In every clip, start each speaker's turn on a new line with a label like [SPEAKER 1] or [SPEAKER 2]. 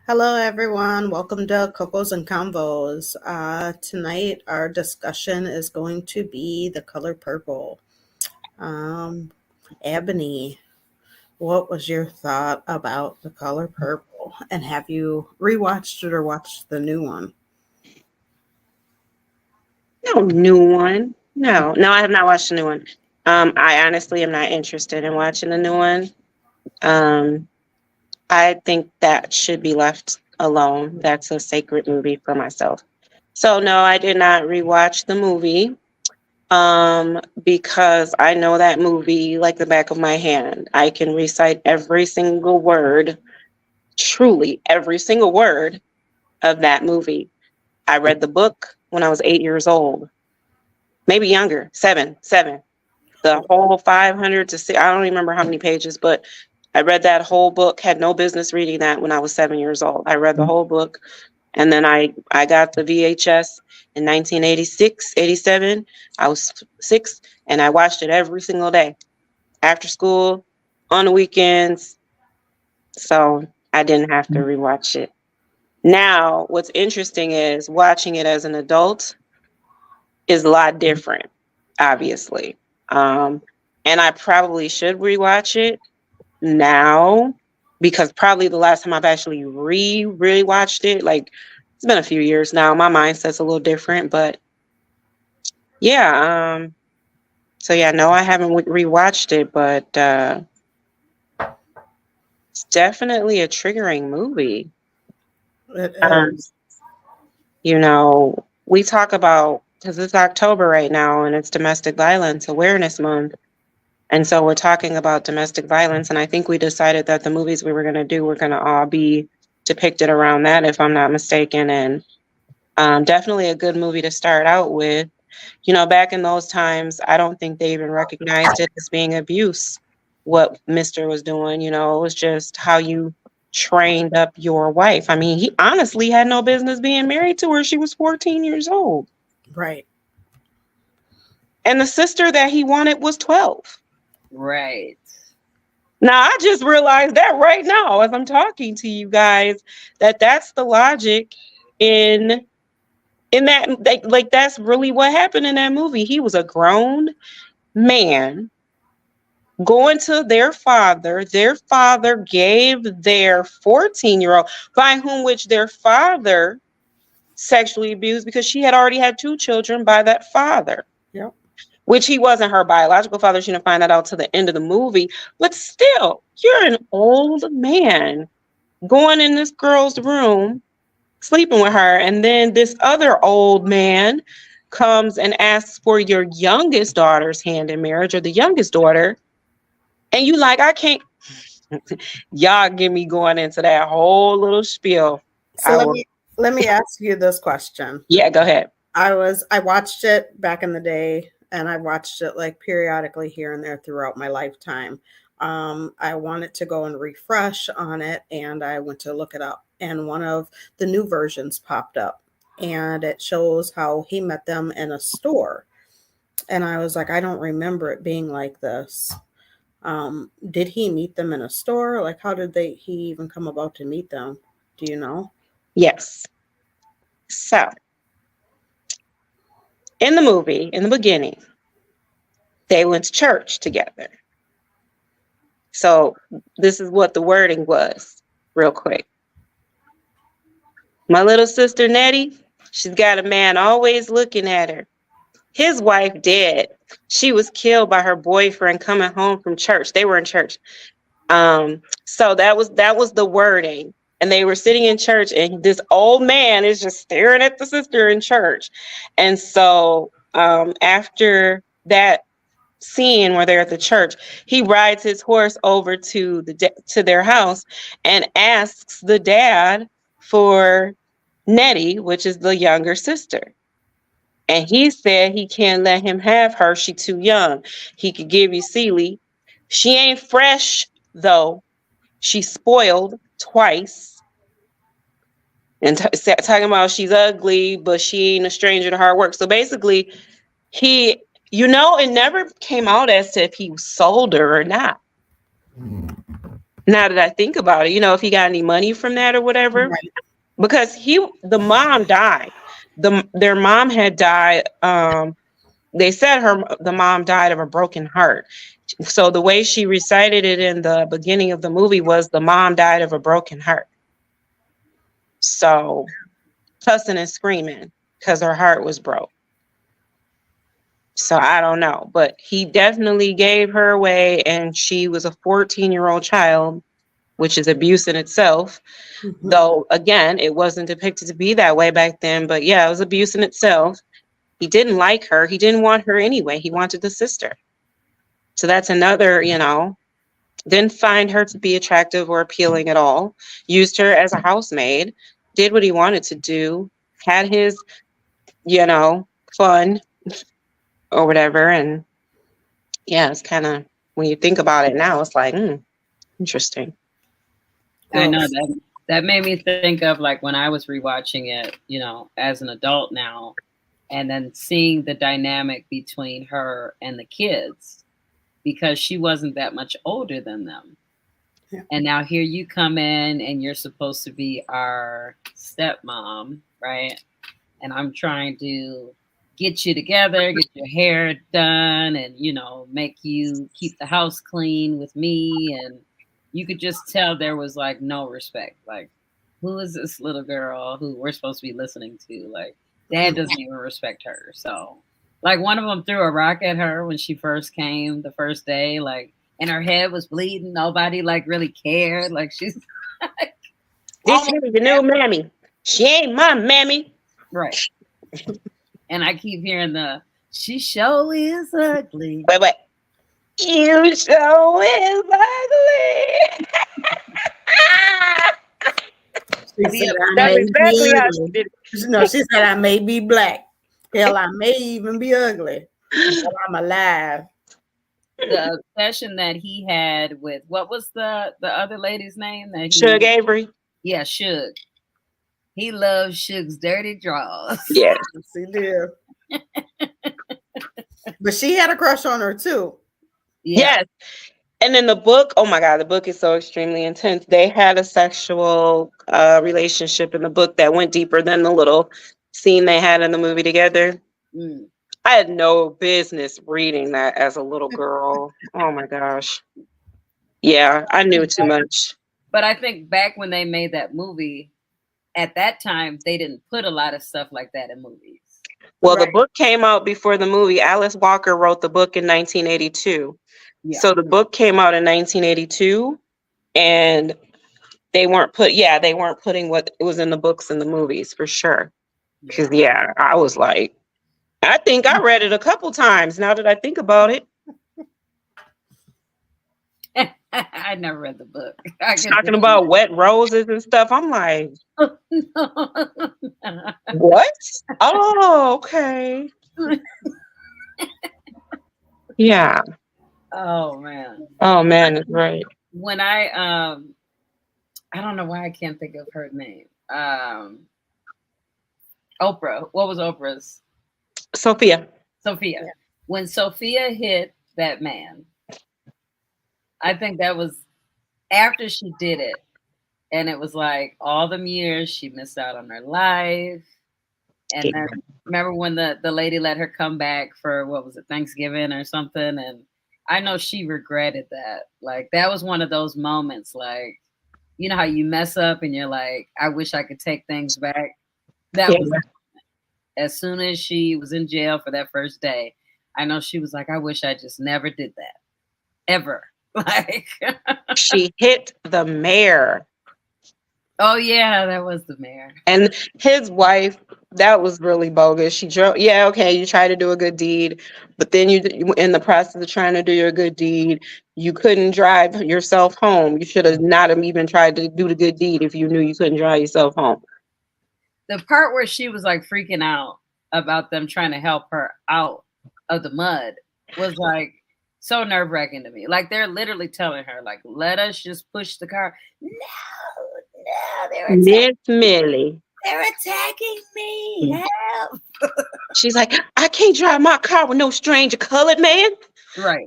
[SPEAKER 1] Hello, everyone. Welcome to Cocos and Convos. Tonight, our discussion is going to be the color purple. Um, Ebony, what was your thought about the color purple? And have you rewatched it or watched the new one?
[SPEAKER 2] No new one. No, I have not watched the new one. I honestly am not interested in watching the new one. Um, I think that should be left alone. That's a sacred movie for myself. So no, I did not rewatch the movie. Because I know that movie like the back of my hand. I can recite every single word, truly every single word of that movie. I read the book when I was 8 years old, maybe younger, seven. The whole 500 to six, I don't remember how many pages, but I read that whole book. Had no business reading that when I was 7 years old. I read the whole book, and then I got the VHS in 1986, 87. I was 6, and I watched it every single day after school, on the weekends. So I didn't have to rewatch it. Now, what's interesting is watching it as an adult is a lot different, obviously. Um, and I probably should rewatch it now because probably the last time I've actually really watched it, like it's been a few years now. My mindset's a little different, but yeah. So yeah, no, I haven't rewatched it, but it's definitely a triggering movie.
[SPEAKER 1] It
[SPEAKER 2] Um,
[SPEAKER 1] is.
[SPEAKER 2] we talk about because it's October right now and it's Domestic Violence Awareness Month. And so we're talking about domestic violence, and I think we decided that the movies we were going to do were going to all be depicted around that, if I'm not mistaken. And definitely a good movie to start out with. Back in those times, I don't think they even recognized it as being abuse, what Mister was doing. It was just how you trained up your wife. I mean, he honestly had no business being married to her. She was 14 years old.
[SPEAKER 1] Right.
[SPEAKER 2] And the sister that he wanted was 12.
[SPEAKER 3] Right.
[SPEAKER 2] Now, I just realized that right now as I'm talking to you guys, that's the logic in that, like that's really what happened in that movie. He was a grown man going to their father. Their father gave their 14-year-old, by whom which their father sexually abused because she had already had 2 children by that father.
[SPEAKER 1] Yep.
[SPEAKER 2] Which he wasn't her biological father. She didn't find that out to the end of the movie. But still, you're an old man going in this girl's room, sleeping with her, and then this other old man comes and asks for your youngest daughter's hand in marriage, or the youngest daughter, and you like, I can't. Y'all get me going into that whole little spiel.
[SPEAKER 1] So let me ask you this question.
[SPEAKER 2] Yeah, go ahead.
[SPEAKER 1] I watched it back in the day, and I watched it like periodically here and there throughout my lifetime. I wanted to go and refresh on it, and I went to look it up, and one of the new versions popped up, and it shows how he met them in a store. And I was like, I don't remember it being like this. Did he meet them in a store? Like, how did he even come about to meet them? Do you know?
[SPEAKER 2] Yes. So, in the movie, in the beginning, they went to church together. So this is what the wording was, real quick. My little sister Nettie, she's got a man always looking at her. His wife dead. She was killed by her boyfriend coming home from church. They were in church. So that was the wording. And they were sitting in church, and this old man is just staring at the sister in church. And so after that scene where they're at the church, he rides his horse over to their house and asks the dad for Nettie, which is the younger sister. And he said he can't let him have her. She too young. He could give you Celie. She ain't fresh though. She's spoiled twice. And talking about she's ugly, but she ain't a stranger to hard work. So basically, it never came out as to if he sold her or not. Now that I think about it, if he got any money from that or whatever,
[SPEAKER 1] Right.
[SPEAKER 2] because the mom died. Their mom had died. They said the mom died of a broken heart. So the way she recited it in the beginning of the movie was the mom died of a broken heart. So cussing and screaming because her heart was broke. So I don't know, but he definitely gave her away, and she was a 14-year-old child, which is abuse in itself.
[SPEAKER 1] Mhm.
[SPEAKER 2] Though, again, it wasn't depicted to be that way back then, but yeah, it was abuse in itself. He didn't like her. He didn't want her anyway. He wanted the sister. So that's another, didn't find her to be attractive or appealing at all. Used her as a housemaid, did what he wanted to do, had his, fun or whatever. And yeah, it's kind of, when you think about it now, it's like, interesting.
[SPEAKER 3] I
[SPEAKER 1] Well,
[SPEAKER 3] know that made me think of like when I was rewatching it, as an adult now, and then seeing the dynamic between her and the kids because she wasn't that much older than them.
[SPEAKER 1] yeah.
[SPEAKER 3] And now here you come in and you're supposed to be our stepmom, right? And I'm trying to get you together, get your hair done, and make you keep the house clean with me. And you could just tell there was like no respect. Like, who is this little girl who we're supposed to be listening to? Like, dad doesn't even respect her. So, like, one of them threw a rock at her when she first came the first day, like, and her head was bleeding. Nobody like really cared. Like, she's like,
[SPEAKER 2] This is the new mammy. She ain't my mammy.
[SPEAKER 3] right. And I keep hearing she sure is ugly.
[SPEAKER 2] Wait. You show is ugly.
[SPEAKER 1] She said, I
[SPEAKER 2] That's
[SPEAKER 1] may be
[SPEAKER 2] exactly how she
[SPEAKER 1] ugly.
[SPEAKER 2] did
[SPEAKER 1] No, she said, I may be black. Hell, I may even be ugly, but I'm alive.
[SPEAKER 3] The obsession that he had with what was the other lady's name that
[SPEAKER 2] Suge Avery.
[SPEAKER 3] Yeah, Suge. He loves Suge's dirty draws.
[SPEAKER 2] Yes.
[SPEAKER 1] She did. But she had a crush on her too.
[SPEAKER 3] Yeah.
[SPEAKER 2] Yes. And in the book, oh my God, the book is so extremely intense. They had a sexual relationship in the book that went deeper than the little scene they had in the movie together.
[SPEAKER 3] Mm.
[SPEAKER 2] I had no business reading that as a little girl. Oh my gosh. Yeah, I knew too much.
[SPEAKER 3] But I think back when they made that movie, at that time, they didn't put a lot of stuff like that in movies.
[SPEAKER 2] Well,
[SPEAKER 1] Right.
[SPEAKER 2] the book came out before the movie. Alice Walker wrote the book in 1982.
[SPEAKER 3] Yeah.
[SPEAKER 2] So the book came out in 1982, and they weren't putting what was in the books in the movies for sure. Because I was like, I think I read it a couple times now that I think about it.
[SPEAKER 3] I never read the book.
[SPEAKER 2] Talking about wet roses and stuff. I'm like, what? Oh, okay. Yeah.
[SPEAKER 3] Oh man.
[SPEAKER 2] Oh man, that's right.
[SPEAKER 3] When I don't know why I can't think of her name. Oprah. What was Oprah's?
[SPEAKER 2] Sophia.
[SPEAKER 3] Sophia. Yeah. When Sophia hit that man, I think that was after she did it. And it was like all them years she missed out on her life. And then remember when the lady let her come back for, what was it, Thanksgiving or something? And I know she regretted that. Like, that was one of those moments, like, you know how you mess up and you're like, I wish I could take things back. That was as soon as she was in jail for that first day. I know she was like, I wish I just never did that. Ever. Like,
[SPEAKER 2] she hit the mayor.
[SPEAKER 3] Oh yeah, that was the mayor.
[SPEAKER 2] And his wife, that was really bogus. She drove. Yeah, okay, you try to do a good deed, but then you, in the process of trying to do your good deed, you couldn't drive yourself home. You should have not have even tried to do the good deed if you knew you couldn't drive yourself home.
[SPEAKER 3] The part where she was like freaking out about them trying to help her out of the mud was like so nerve-wracking to me. Like, they're literally telling her, like, let us just push the car. No, they're attacking
[SPEAKER 2] Miss Millie.
[SPEAKER 3] They're attacking me. Help.
[SPEAKER 2] She's like, I can't drive my car with no stranger colored man.
[SPEAKER 3] Right.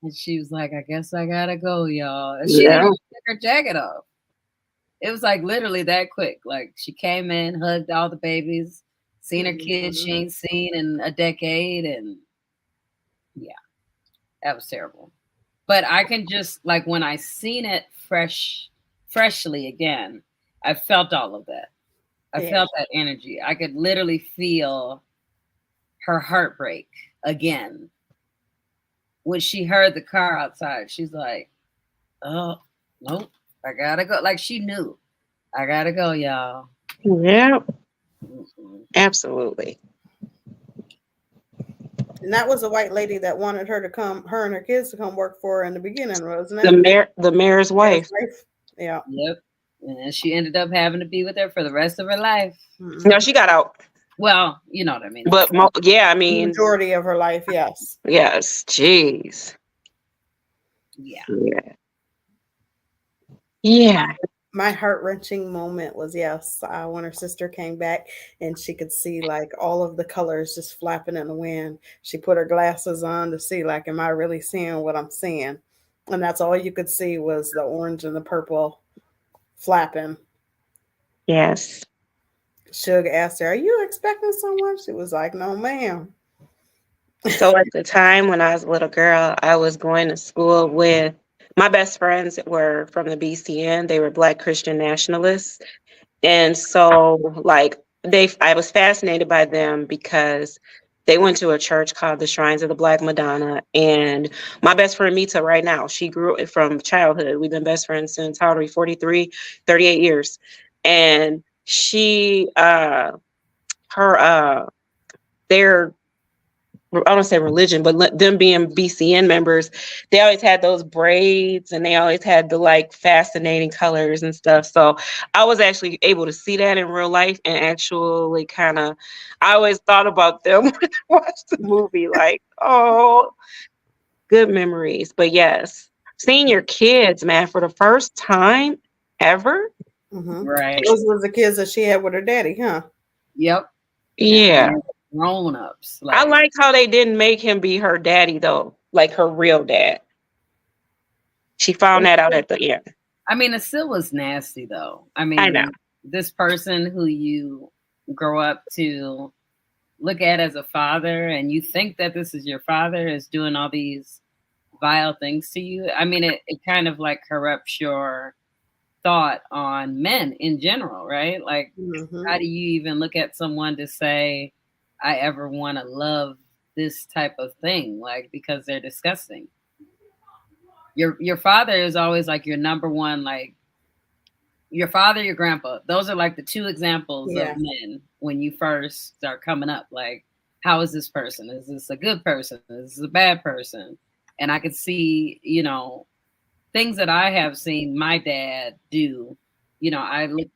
[SPEAKER 3] And she was like, I guess I gotta go, y'all. And she didn't
[SPEAKER 2] Yeah.
[SPEAKER 3] even take her jacket off. It was like literally that quick. Like she came in, hugged all the babies, seen her kids she ain't seen in a decade, and yeah, that was terrible. But I can just like when I seen it freshly again, I felt all of that. I
[SPEAKER 1] Yeah.
[SPEAKER 3] felt that energy. I could literally feel her heartbreak again. When she heard the car outside, she's like, oh, nope, I gotta go. Like she knew, I gotta go, y'all.
[SPEAKER 2] Yeah.
[SPEAKER 3] Mm-mm.
[SPEAKER 2] Absolutely.
[SPEAKER 1] And that was a white lady that wanted her to come, her and her kids to come work for her in the beginning, wasn't
[SPEAKER 2] The
[SPEAKER 1] it?
[SPEAKER 2] mayor's wife.
[SPEAKER 1] Yeah.
[SPEAKER 3] Yep. And then she ended up having to be with her for the rest of her life.
[SPEAKER 2] No, she got out.
[SPEAKER 3] Well, you know what I mean.
[SPEAKER 2] But yeah, I
[SPEAKER 1] The
[SPEAKER 2] mean,
[SPEAKER 1] majority of her life, yes.
[SPEAKER 2] yes. Jeez.
[SPEAKER 3] Yeah.
[SPEAKER 2] Yeah. Yeah.
[SPEAKER 1] My heart-wrenching moment was, yes, when her sister came back and she could see like all of the colors just flapping in the wind. She put her glasses on to see like, am I really seeing what I'm seeing? And that's all you could see was the orange and the purple flapping.
[SPEAKER 2] Yes.
[SPEAKER 1] Suge asked her, are you expecting someone? She was like, no, ma'am.
[SPEAKER 2] So at the time when I was a little girl, I was going to school with my best friends were from the BCN. They were Black Christian nationalists. And so like I was fascinated by them because they went to a church called the Shrines of the Black Madonna. And my best friend Mita right now, she grew it from childhood. We've been best friends since how old are we? 43, 38 years. And she their I don't say religion, but them being BCN members, they always had those braids and they always had the like fascinating colors and stuff. So I was actually able to see that in real life and actually kind of, I always thought about them when I watched the movie, like, oh, good memories. But yes, seeing your kids, man, for the first time ever.
[SPEAKER 3] Right.
[SPEAKER 1] Those were the kids that she had with her daddy, huh?
[SPEAKER 3] Yep.
[SPEAKER 2] Yeah.
[SPEAKER 3] Grown ups.
[SPEAKER 2] I like how they didn't make him be her daddy though, like her real dad. She found that out at the end.
[SPEAKER 3] I mean, it still was nasty though. I mean,
[SPEAKER 2] I know.
[SPEAKER 3] this person who you grow up to look at as a father and you think that this is your father is doing all these vile things to you. I mean, it kind of like corrupts your thought on men in general, right? Like, how do you even look at someone to say, I ever want to love this type of thing? Like, because they're disgusting. Your father is always like your number one, like your father, your grandpa. Those are like the two examples of men when you first start coming up. Like, how is this person? Is this a good person? Is this a bad person? And I could see, you know, things that I have seen my dad do. You know, I look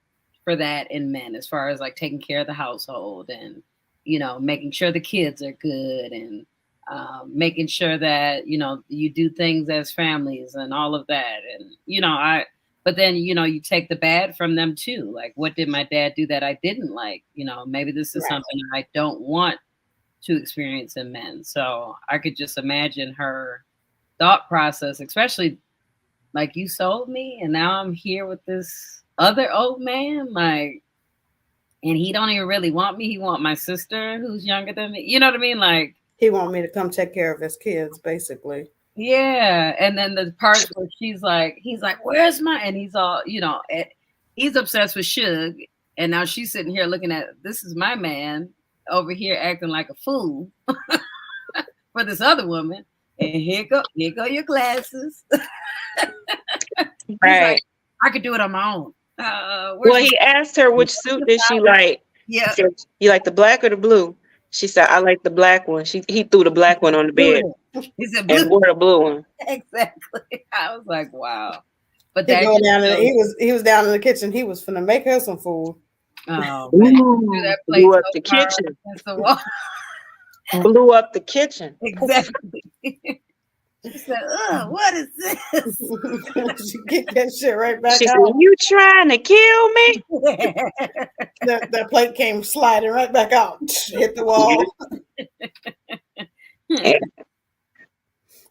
[SPEAKER 3] for that in men as far as like taking care of the household and, you know, making sure the kids are good and making sure that, you know, you do things as families and all of that. And, you know, but then, you know, you take the bad from them too. Like, what did my dad do that I didn't like? You know, maybe this is something I don't want to experience in men. So I could just imagine her thought process, especially like, you sold me and now I'm here with this other old man. Like, and he don't even really want me. He want my sister who's younger than me. You know what I mean? Like,
[SPEAKER 1] he want me to come take care of his kids, basically.
[SPEAKER 3] Yeah. And then the part where he's like, where's my, and he's all, you know, he's obsessed with Suge. And now she's sitting here looking at, this is my man over here acting like a fool for this other woman. And here go your glasses.
[SPEAKER 2] Right.
[SPEAKER 3] Like, I could do it on my own.
[SPEAKER 2] Well, he asked her which suit did she like.
[SPEAKER 3] Yeah.
[SPEAKER 2] Said, you like the black or the blue? She said, I like the black one. He threw the black one on the bed.
[SPEAKER 3] He said blue.
[SPEAKER 2] And wore the blue one.
[SPEAKER 3] Exactly. I was like, wow. But
[SPEAKER 1] he was down in the kitchen. He was finna make her some food.
[SPEAKER 3] Oh man. That
[SPEAKER 2] blew up the kitchen. Blew up the kitchen.
[SPEAKER 3] Exactly. She said, what is this?
[SPEAKER 1] She kicked that shit right back out.
[SPEAKER 2] She said, you trying to kill me?
[SPEAKER 1] that plate came sliding right back out. Hit the wall.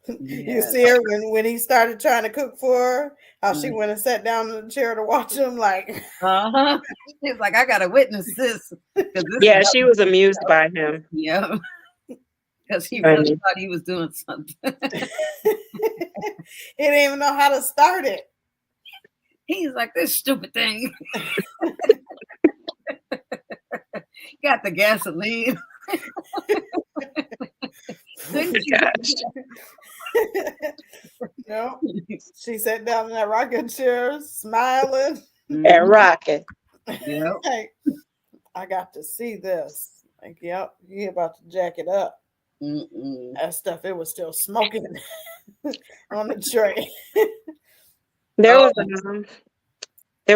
[SPEAKER 1] You
[SPEAKER 3] Yeah.
[SPEAKER 1] see her when he started trying to cook for her, how she
[SPEAKER 3] Mm.
[SPEAKER 1] went and sat down in the chair to watch him, like,
[SPEAKER 3] Uh-huh. He's like, I gotta witness this because this is
[SPEAKER 2] Yeah, she was amused by him.
[SPEAKER 3] yeah, because he really
[SPEAKER 2] Funny.
[SPEAKER 3] thought he was doing something.
[SPEAKER 1] he didn't even know how to start it.
[SPEAKER 3] He's like, this stupid thing. Got the gasoline. Couldn't you?
[SPEAKER 2] Gosh.
[SPEAKER 1] No, she sat down in that rocking chair, smiling.
[SPEAKER 2] And rocking.
[SPEAKER 3] Yep.
[SPEAKER 1] Like, I got to see this. Like, yep, he about to jack it up.
[SPEAKER 3] Mm-mm.
[SPEAKER 1] That stuff, it was still smoking on the tray.
[SPEAKER 2] There
[SPEAKER 3] Oh,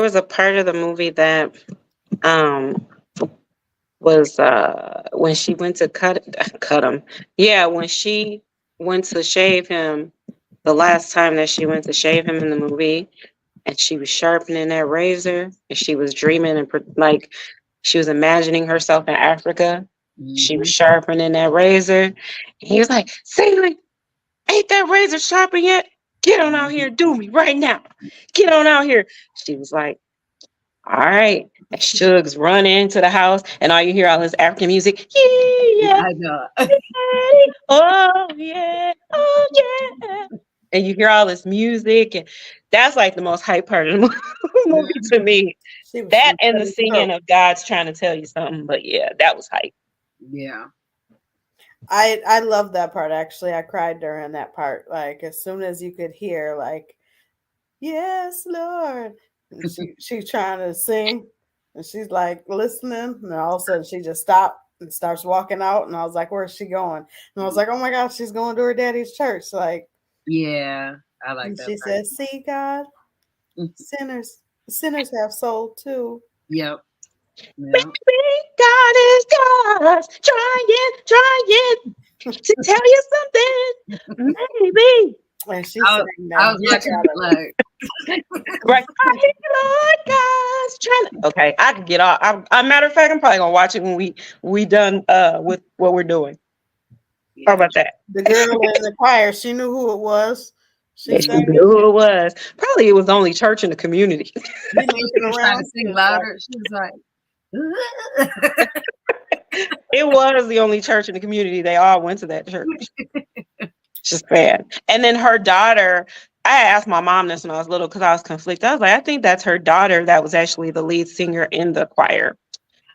[SPEAKER 2] was a part of the movie that um was when she went to cut him. Yeah, when she went to shave him, the last time that she went to shave him in the movie, and she was sharpening that razor, and she was dreaming and like she was imagining herself in Africa. She was
[SPEAKER 3] mhm.
[SPEAKER 2] sharpening that razor. And he was like, Saley, ain't that razor sharpened yet? Get on out here and do me right now. Get on out here. She was like, all right. And Shugs run into the house, and all you hear all this African music. Yeah,
[SPEAKER 3] I know.
[SPEAKER 2] oh yeah, oh yeah. And you hear all this music, and that's like the most hype part of the movie to me.
[SPEAKER 1] She was
[SPEAKER 2] That and the
[SPEAKER 1] pretty
[SPEAKER 2] singing
[SPEAKER 1] throat.
[SPEAKER 2] of God's trying to tell you something. But yeah, that was hype.
[SPEAKER 3] Yeah.
[SPEAKER 1] I love that part actually. I cried during that part. Like as soon as you could hear, like, yes, Lord. And she's trying to sing and she's like listening, and all of a sudden she just stopped and starts walking out. And I was like, where's she going? And I was like, oh my gosh, she's going to her daddy's church. Like,
[SPEAKER 3] Yeah. I like
[SPEAKER 1] and
[SPEAKER 3] that
[SPEAKER 1] she
[SPEAKER 3] part.
[SPEAKER 1] said, see, God,
[SPEAKER 3] Mhm.
[SPEAKER 1] sinners have soul too.
[SPEAKER 3] Yep. Yeah.
[SPEAKER 2] Baby, God is God's trying to tell you something, maybe.
[SPEAKER 1] And she
[SPEAKER 3] I
[SPEAKER 1] sang
[SPEAKER 3] was,
[SPEAKER 1] that
[SPEAKER 3] I was
[SPEAKER 1] heck
[SPEAKER 3] watching
[SPEAKER 1] out
[SPEAKER 3] it
[SPEAKER 1] of it.
[SPEAKER 3] like,
[SPEAKER 2] Right. I hear Lord God's trying to. Okay, I can get off. Matter of fact, I'm probably gonna watch it when we done with what we're doing. How
[SPEAKER 3] yeah.
[SPEAKER 2] about that?
[SPEAKER 1] The girl in the choir, she knew who it was. She
[SPEAKER 2] Yeah, she
[SPEAKER 1] sang
[SPEAKER 3] Mhm.
[SPEAKER 2] knew who it was. Probably it was the only church in the community.
[SPEAKER 1] he
[SPEAKER 3] She
[SPEAKER 1] looking
[SPEAKER 3] was trying to
[SPEAKER 1] around. She
[SPEAKER 3] sing
[SPEAKER 1] was like,
[SPEAKER 3] louder. She was like,
[SPEAKER 2] It was the only church in the community. They all went to that church. Just bad. And then her daughter, I asked my mom this when I was little because I was conflicted. I was like, I think that's her daughter that was actually the lead singer in the choir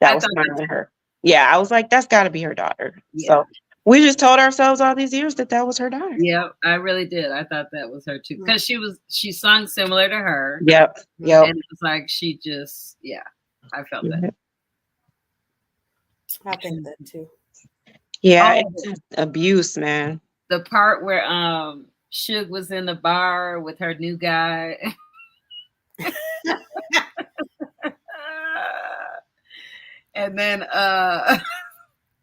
[SPEAKER 2] that
[SPEAKER 3] I
[SPEAKER 2] was
[SPEAKER 3] thought that
[SPEAKER 2] smiling at her. Yeah, I was like, that's got to be her daughter.
[SPEAKER 3] yeah.
[SPEAKER 2] So we just told ourselves all these years that that was her daughter.
[SPEAKER 3] Yeah, I really did. I thought that was her too. Because she sung similar to her.
[SPEAKER 2] Yep. Yep.
[SPEAKER 3] And it was like she just I felt that.
[SPEAKER 1] I think that too.
[SPEAKER 2] Yeah,
[SPEAKER 3] Oh,
[SPEAKER 2] it's just abuse, man.
[SPEAKER 3] the part where Suge was in the bar with her new guy. And then her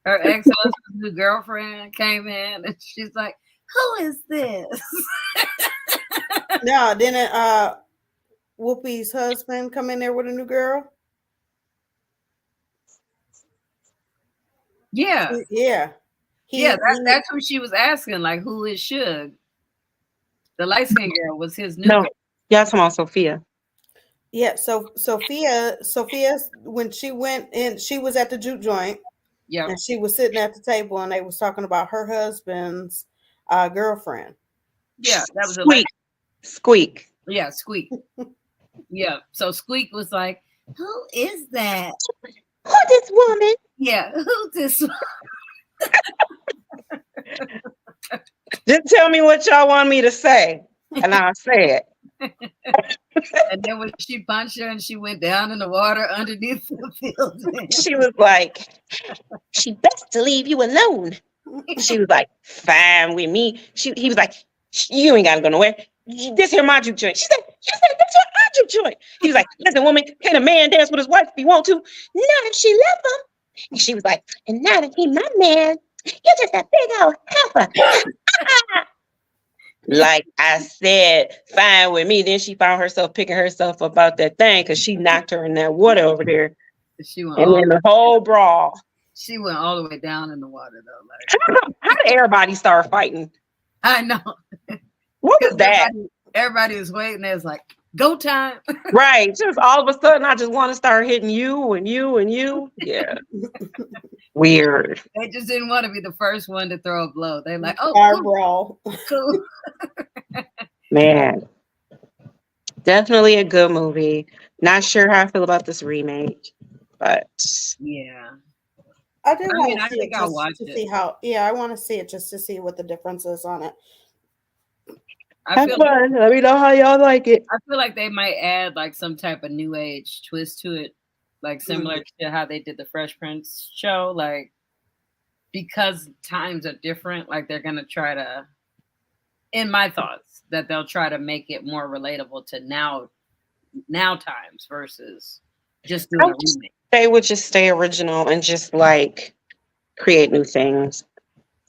[SPEAKER 3] ex-husband's new girlfriend came in and she's like, who is this?
[SPEAKER 1] No, didn't Whoopi's husband come in there with a new girl?
[SPEAKER 3] Yeah.
[SPEAKER 1] Yeah.
[SPEAKER 3] That's who she was asking, like, who is Suge? The light-skinned girl was his new
[SPEAKER 2] No,
[SPEAKER 3] girl.
[SPEAKER 2] yeah, talking about Sophia.
[SPEAKER 1] Yeah, so Sophia, when she went in, she was at the juke joint.
[SPEAKER 3] Yeah.
[SPEAKER 1] And she was sitting at the table and they was talking about her husband's girlfriend.
[SPEAKER 3] Yeah, that was a
[SPEAKER 2] Squeak.
[SPEAKER 3] yeah, Squeak. Yeah. So Squeak was like, who is that?
[SPEAKER 2] Who this woman?
[SPEAKER 3] Yeah, who this?
[SPEAKER 2] Just tell me what y'all want me to say, and I'll say it.
[SPEAKER 3] And then when she punched her and she went down in the water underneath the building.
[SPEAKER 2] She was like, she best to leave you alone. She was like, fine with me. He was like, you ain't gotta go nowhere. This here my juke joint. She said, that's your juke joint. He was like, listen, woman, can a man dance with his wife if he want to? Not if she love him. And she was like, and not if he my man. You're just a big old heifer. Like I said, fine with me. Then she found herself picking herself up out that thing because she knocked her in that water over there.
[SPEAKER 3] She went
[SPEAKER 2] And then the whole brawl.
[SPEAKER 3] all the way down in the water though. Like,
[SPEAKER 2] How did everybody start fighting?
[SPEAKER 3] I know.
[SPEAKER 2] What was that?
[SPEAKER 3] Everybody was waiting. It was like, go time.
[SPEAKER 2] Right. Just all of a sudden, I just want to start hitting you and you and you. Yeah. Weird.
[SPEAKER 3] They just didn't want to be the first one to throw a blow. They're like, oh,
[SPEAKER 1] Barbara.
[SPEAKER 3] cool.
[SPEAKER 2] Man. Definitely a good movie. Not sure how I feel about this remake, but
[SPEAKER 3] Yeah.
[SPEAKER 1] I do
[SPEAKER 3] I
[SPEAKER 1] want
[SPEAKER 3] mean,
[SPEAKER 1] to
[SPEAKER 3] I
[SPEAKER 1] see
[SPEAKER 3] think
[SPEAKER 1] it
[SPEAKER 3] I'll
[SPEAKER 1] just
[SPEAKER 3] watch
[SPEAKER 1] to
[SPEAKER 3] it.
[SPEAKER 1] see how. Yeah, I want to see it just to see what the difference is on it.
[SPEAKER 3] I feel
[SPEAKER 2] fun. Let me know how y'all like it.
[SPEAKER 3] like they might add like some type of new age twist to it, like similar to how they did the Fresh Prince show. Like because times are different, like they're gonna try to, in my thoughts, that they'll try to make it more relatable to now times versus just
[SPEAKER 2] I
[SPEAKER 3] doing a
[SPEAKER 2] wish
[SPEAKER 3] remake.
[SPEAKER 2] they would just stay original and just like create new things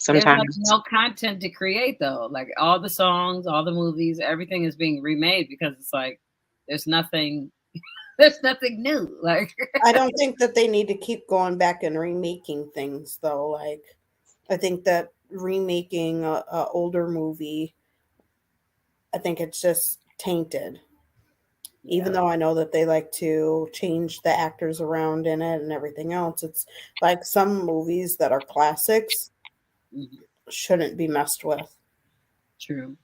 [SPEAKER 3] There's like
[SPEAKER 2] sometimes.
[SPEAKER 3] no content to create though. Like all the songs, all the movies, everything is being remade because it's like there's nothing there's nothing new. Like
[SPEAKER 1] I don't think that they need to keep going back and remaking things though. Like I think that remaking a older movie, I think it's just tainted. Even
[SPEAKER 3] yeah.
[SPEAKER 1] though I know that they like to change the actors around in it and everything else, it's like some movies that are classics
[SPEAKER 3] Mhm.
[SPEAKER 1] shouldn't be messed with.
[SPEAKER 3] True.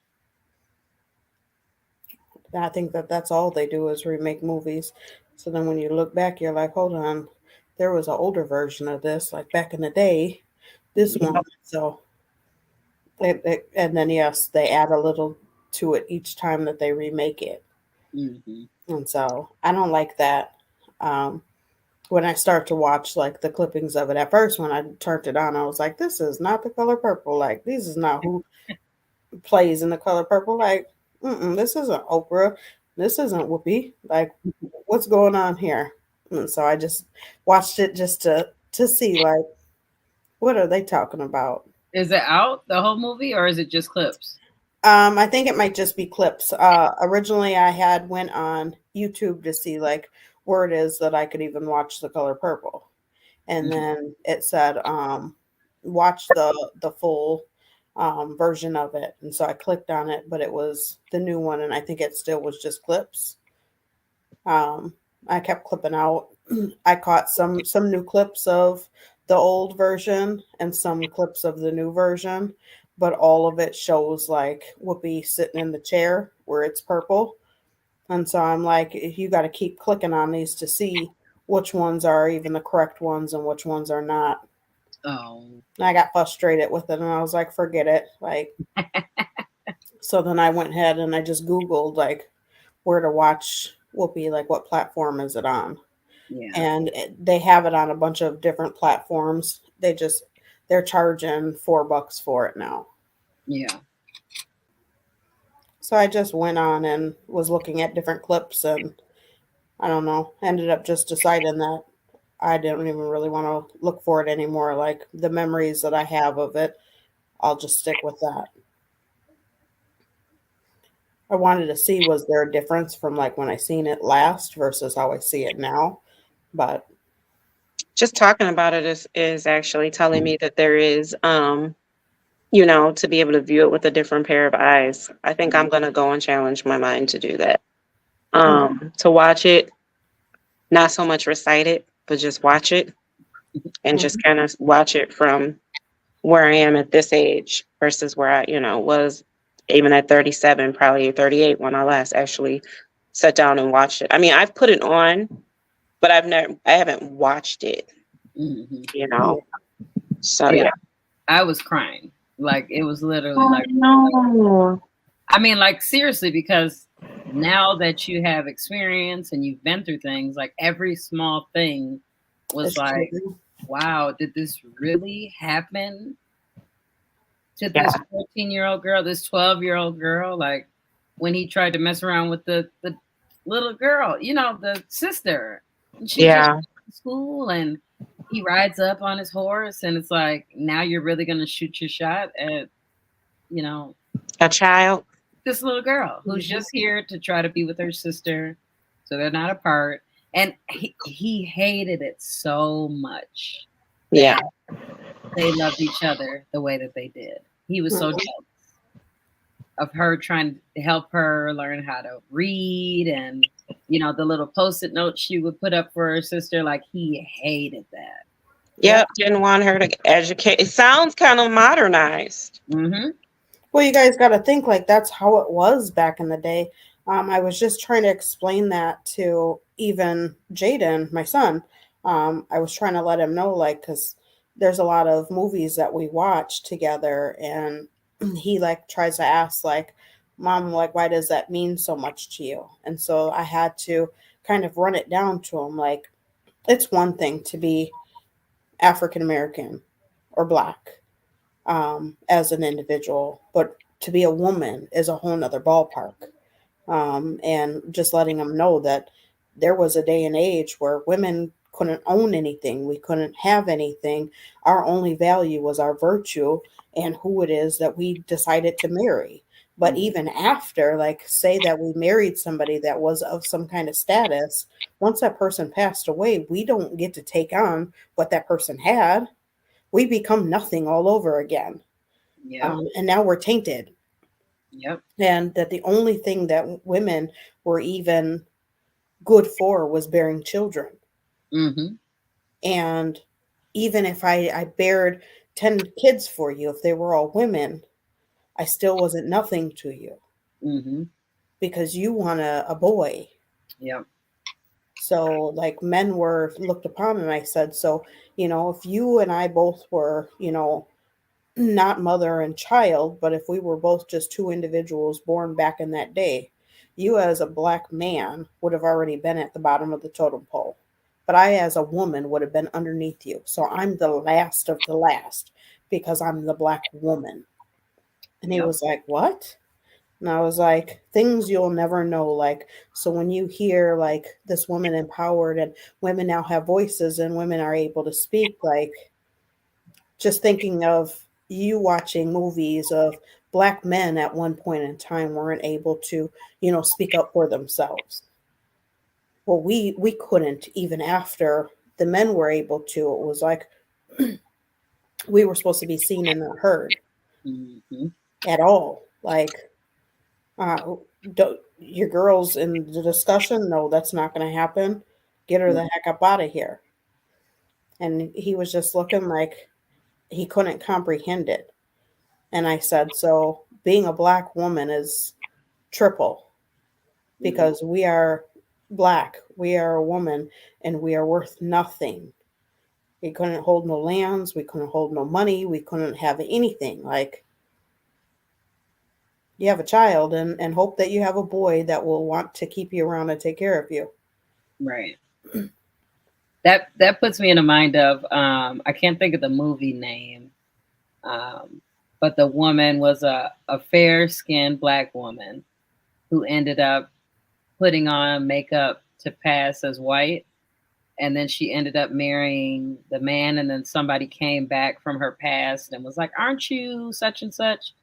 [SPEAKER 1] And I think that that's all they do is remake movies. So then when you look back, you're like, hold on, there was an older version of this, like back in the day, this one. So, and then yes, they add a little to it each time that they remake it.
[SPEAKER 3] Hmm.
[SPEAKER 1] And so I don't like that. Um, when I start to watch like the clippings of it, at first when I turned it on, I was like, this is not the color purple. Like, this is not who plays in the color purple. Like, this isn't Oprah. This isn't Whoopi. Like, what's going on here? And so I just watched it just to see like what are they talking about.
[SPEAKER 3] Is it out the whole movie or is it just clips?
[SPEAKER 1] I think it might just be clips. Originally, I had went on YouTube to see like where it is that I could even watch the color purple, and
[SPEAKER 3] Mhm.
[SPEAKER 1] then it said watch the full version of it, and so I clicked on it, but it was the new one, and I think it still was just clips. Um, I kept clipping out. I caught some new clips of the old version and some clips of the new version, but all of it shows like Whoopi sitting in the chair where it's purple. And so I'm like, you got to keep clicking on these to see which ones are even the correct ones and which ones are not.
[SPEAKER 3] Oh.
[SPEAKER 1] And I got frustrated with it and I was like, forget it. Like, so then I went ahead and I just Googled like where to watch Whoopi, like what platform is it on?
[SPEAKER 3] Yeah.
[SPEAKER 1] And they have it on a bunch of different platforms. They're charging $4 for it now.
[SPEAKER 3] Yeah.
[SPEAKER 1] So I just went on and was looking at different clips and I don't know, ended up just deciding that I didn't even really want to look for it anymore. Like the memories that I have of it, I'll just stick with that. I wanted to see was there a difference from like when I seen it last versus how I see it now. But
[SPEAKER 2] Just talking about it is actually telling me that there is to be able to view it with a different pair of eyes. I think I'm gonna go and challenge my mind to do that. To watch it, not so much recite it, but just watch it and
[SPEAKER 1] mhm.
[SPEAKER 2] just kind of watch it from where I am at this age versus where I, was even at 37, probably 38 when I last actually sat down and watched it. I mean, I've put it on, but I haven't watched it,
[SPEAKER 3] Hmm.
[SPEAKER 2] you know. So
[SPEAKER 3] Yeah.
[SPEAKER 2] yeah.
[SPEAKER 3] I was crying. Like it was literally
[SPEAKER 2] Oh
[SPEAKER 3] like
[SPEAKER 2] no.
[SPEAKER 3] I mean, like seriously, because now that you have experience and you've been through things, like every small thing was
[SPEAKER 1] It's
[SPEAKER 3] like,
[SPEAKER 1] true.
[SPEAKER 3] wow, did this really happen to
[SPEAKER 2] Yeah.
[SPEAKER 3] this 14-year-old girl, this 12-year-old girl? Like when he tried to mess around with the little girl, the sister, and she just
[SPEAKER 2] Yeah.
[SPEAKER 3] went to school and he rides up on his horse, and it's like, now you're really gonna shoot your shot at, you know,
[SPEAKER 2] A child.
[SPEAKER 3] this little girl who's
[SPEAKER 1] Mhm.
[SPEAKER 3] just here to try to be with her sister, so they're not apart. And he hated it so much
[SPEAKER 2] Yeah.
[SPEAKER 3] that they loved each other the way that they did. He was so
[SPEAKER 1] Mhm.
[SPEAKER 3] jealous. of her trying to help her learn how to read, and the little post-it notes she would put up for her sister. Like, he hated that.
[SPEAKER 1] Yeah.
[SPEAKER 2] Yep, didn't want her to educate. It sounds kind of modernized.
[SPEAKER 3] Mm-hmm.
[SPEAKER 1] Well, you guys got to think like that's how it was back in the day. I was just trying to explain that to even Jaden, my son. I was trying to let him know, like, because there's a lot of movies that we watch together, and he like tries to ask, like, Mom, like, why does that mean so much to you? And so I had to kind of run it down to him, like, it's one thing to be African American or Black as an individual, but to be a woman is a whole nother ballpark. And just letting them know that there was a day and age where women couldn't own anything, we couldn't have anything. Our only value was our virtue and who it is that we decided to marry. But even after, like, say that we married somebody that was of some kind of status, once that person passed away, we don't get to take on what that person had. We become nothing all over again.
[SPEAKER 3] Yep.
[SPEAKER 1] And now we're tainted.
[SPEAKER 3] Yep.
[SPEAKER 1] And that the only thing that women were even good for was bearing children.
[SPEAKER 3] Mm-hmm.
[SPEAKER 1] And even if I bared 10 kids for you, if they were all women, I still wasn't nothing to you
[SPEAKER 3] Mm-hmm.
[SPEAKER 1] because you want a boy.
[SPEAKER 3] Yep.
[SPEAKER 1] So, like, men were looked upon, and I said, so, if you and I both were, not mother and child, but if we were both just two individuals born back in that day, you as a Black man would have already been at the bottom of the totem pole. But I, as a woman, would have been underneath you. So I'm the last of the last because I'm the Black woman. And he
[SPEAKER 3] Yep.
[SPEAKER 1] was like, what? And I was like, things you'll never know. Like, so when you hear like this woman empowered and women now have voices and women are able to speak, like, just thinking of you watching movies of Black men at one point in time weren't able to, speak up for themselves. Well, we couldn't even after the men were able to. It was like we were supposed to be seen and not heard
[SPEAKER 3] Mm-hmm.
[SPEAKER 1] at all. Like, uh, your girls in the discussion, no, that's not going to happen. Get her the heck up out of here. And he was just looking like he couldn't comprehend it. And I said, so being a Black woman is triple
[SPEAKER 3] Mm-hmm.
[SPEAKER 1] because we are Black, we are a woman, and we are worth nothing. We couldn't hold no lands, we couldn't hold no money, we couldn't have anything. Like, you have a child and hope that you have a boy that will want to keep you around and take care of you.
[SPEAKER 3] Right. That puts me in the mind of I can't think of the movie name, but the woman was a fair skinned Black woman who ended up putting on makeup to pass as white, and then she ended up marrying the man, and then somebody came back from her past and was like, aren't you such and such?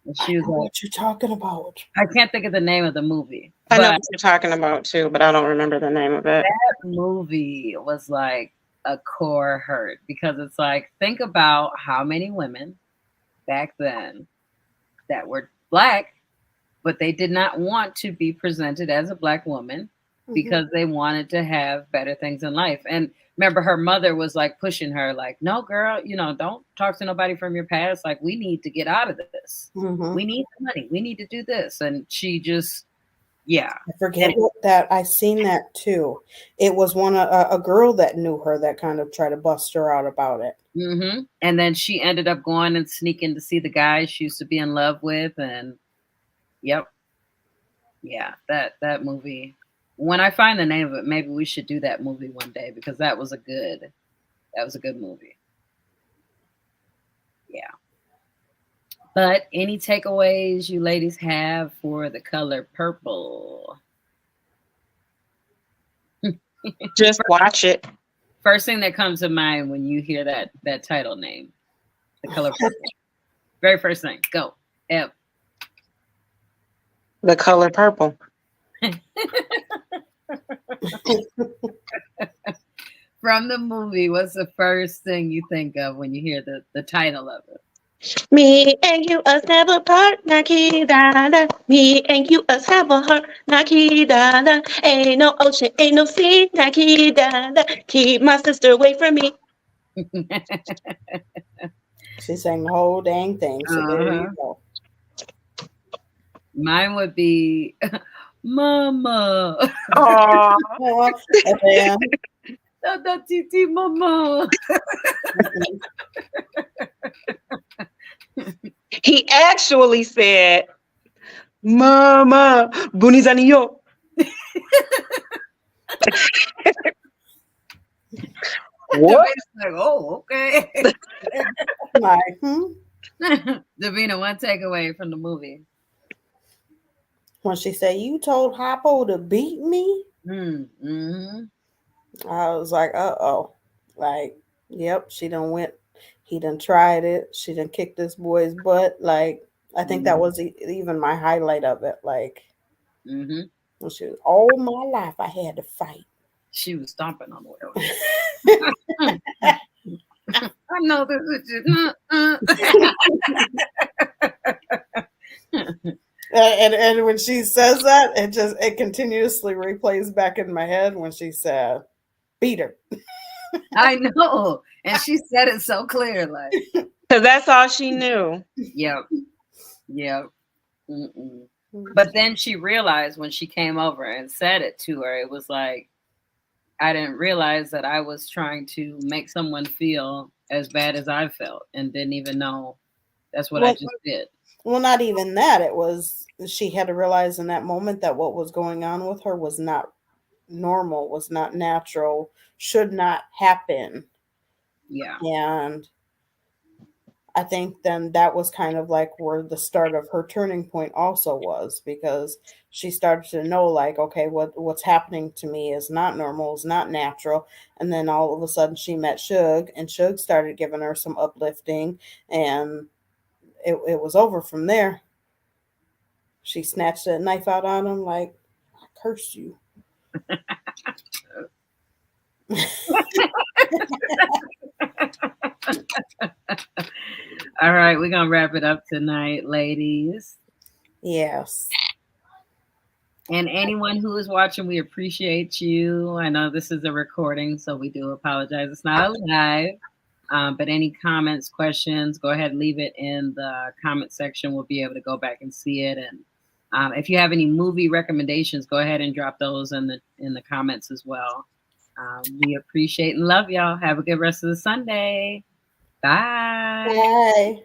[SPEAKER 3] And
[SPEAKER 1] I
[SPEAKER 3] she was
[SPEAKER 1] know
[SPEAKER 3] like,
[SPEAKER 1] what you're talking about.
[SPEAKER 3] I can't think of the name of the movie,
[SPEAKER 2] I know
[SPEAKER 3] but
[SPEAKER 2] what you're talking about too, but I don't remember the name of it.
[SPEAKER 3] that movie was like a core hurt, because it's like, think about how many women back then that were Black, but they did not want to be presented as a Black woman
[SPEAKER 1] Mm-hmm.
[SPEAKER 3] because they wanted to have better things in life. And remember, her mother was like pushing her, like, no, girl, don't talk to nobody from your past. Like, we need to get out of this.
[SPEAKER 1] Mm-hmm.
[SPEAKER 3] We need the money. We need to do this. And she just, yeah.
[SPEAKER 1] I forget what that I seen that too. It was a girl that knew her that kind of tried to bust her out about it.
[SPEAKER 3] And then she ended up going and sneaking to see the guy she used to be in love with. And yep. Yeah, that movie. When I find the name of it, maybe we should do that movie one day, because that was a good movie. Yeah. But any takeaways you ladies have for The Color Purple?
[SPEAKER 2] Just watch it.
[SPEAKER 3] First thing that comes to mind when you hear that title name, The Color Purple. Very first thing, go. F.
[SPEAKER 2] The Color Purple.
[SPEAKER 3] From the movie, what's the first thing you think of when you hear the title of it?
[SPEAKER 2] Me and you us never part, Nakidana. Me and you us have a heart, Nakidana. Ain't no ocean, ain't no sea, Nakidana. Keep my sister away from me.
[SPEAKER 1] She sang the whole dang thing. So there you
[SPEAKER 3] Uh-huh.
[SPEAKER 1] go.
[SPEAKER 3] Mine would be Mama.
[SPEAKER 2] Aww.
[SPEAKER 1] And then,
[SPEAKER 3] Tata Titi Mama.
[SPEAKER 1] mhm.
[SPEAKER 2] He actually said, Mama, Bunizaniyo. What?
[SPEAKER 3] Like, oh, okay.
[SPEAKER 1] Like,
[SPEAKER 3] Davina, one takeaway from the movie.
[SPEAKER 1] when she said, "You told Hoppo to beat me,"
[SPEAKER 3] Mm-hmm.
[SPEAKER 1] I was like, "Uh oh." Like, yep, she done went. He done tried it. She done kicked this boy's butt. Like, I think that
[SPEAKER 3] Mm-hmm.
[SPEAKER 1] was even my highlight of it. Like,
[SPEAKER 3] Mm-hmm.
[SPEAKER 1] when she was, all my life I had to fight.
[SPEAKER 3] She was stomping on the wheel. I know this is just.
[SPEAKER 1] And when she says that, it continuously replays back in my head when she said, "Beat her."
[SPEAKER 3] I know, and she said it so clear, like,
[SPEAKER 2] Because that's all she knew.
[SPEAKER 3] yep, yep. Mm-mm. But then she realized when she came over and said it to her, it was like, I didn't realize that I was trying to make someone feel as bad as I felt and didn't even know that's what I
[SPEAKER 1] Well,
[SPEAKER 3] just did.
[SPEAKER 1] well, not even that. It was she had to realize in that moment that what was going on with her was not normal, was not natural, should not happen.
[SPEAKER 3] Yeah.
[SPEAKER 1] And I think then that was kind of like where the start of her turning point also was, because she started to know, like, okay, what's happening to me is not normal, is not natural. And then all of a sudden she met Suge, and Suge started giving her some uplifting, and it was over from there. She snatched that knife out on him like, "I curse you."
[SPEAKER 3] All right, we're gonna wrap it up tonight, ladies.
[SPEAKER 1] Yes.
[SPEAKER 3] And anyone who is watching, we appreciate you. I know this is a recording, so we do apologize. It's not live. But any comments, questions, go ahead and leave it in the comment section. We'll be able to go back and see it. And if you have any movie recommendations, go ahead and drop those in the comments as well. We appreciate and love y'all. Have a good rest of the Sunday. Bye.
[SPEAKER 1] Bye.